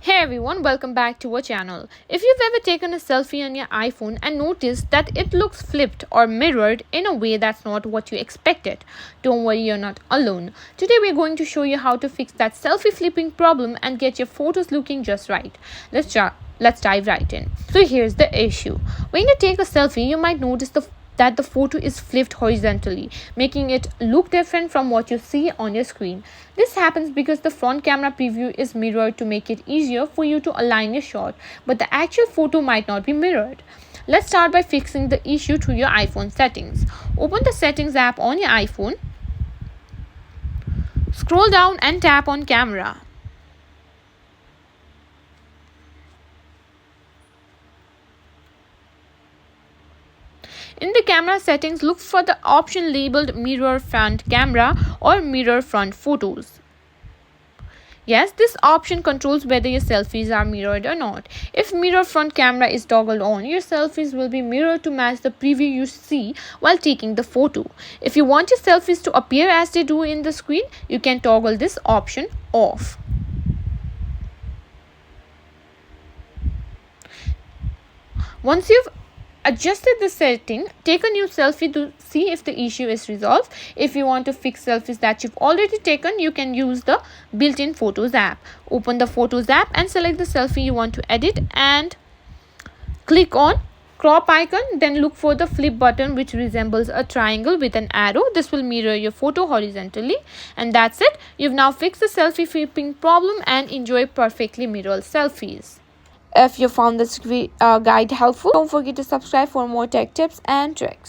Hey everyone, welcome back to our channel. If you've ever taken a selfie on your iPhone and noticed that it looks flipped or mirrored in a way that's not what you expected, don't worry, you're not alone. Today we're going to show you how to fix that selfie flipping problem and get your photos looking just right. Let's dive right in. So here's the issue. When you take a selfie, you might notice that the photo is flipped horizontally, making it look different from what you see on your screen. This happens because the front camera preview is mirrored to make it easier for you to align your shot, but the actual photo might not be mirrored. Let's start by fixing the issue through your iPhone settings. Open the Settings app on your iPhone. Scroll down and tap on Camera. In the camera settings, look for the option labeled Mirror Front Camera or Mirror Front Photos. Yes, this option controls whether your selfies are mirrored or not. If Mirror Front Camera is toggled on, your selfies will be mirrored to match the preview you see while taking the photo. If you want your selfies to appear as they do in the screen, you can toggle this option off. Once you've adjusted the setting, take a new selfie to see if the issue is resolved. If you want to fix selfies that you've already taken, you can use the built-in Photos app. Open the Photos app and select the selfie you want to edit and click on crop icon. Then look for the flip button, which resembles a triangle with an arrow. This will mirror your photo horizontally, and that's it. You've now fixed the selfie flipping problem and enjoy perfectly mirrored selfies. If you found this guide helpful, don't forget to subscribe for more tech tips and tricks.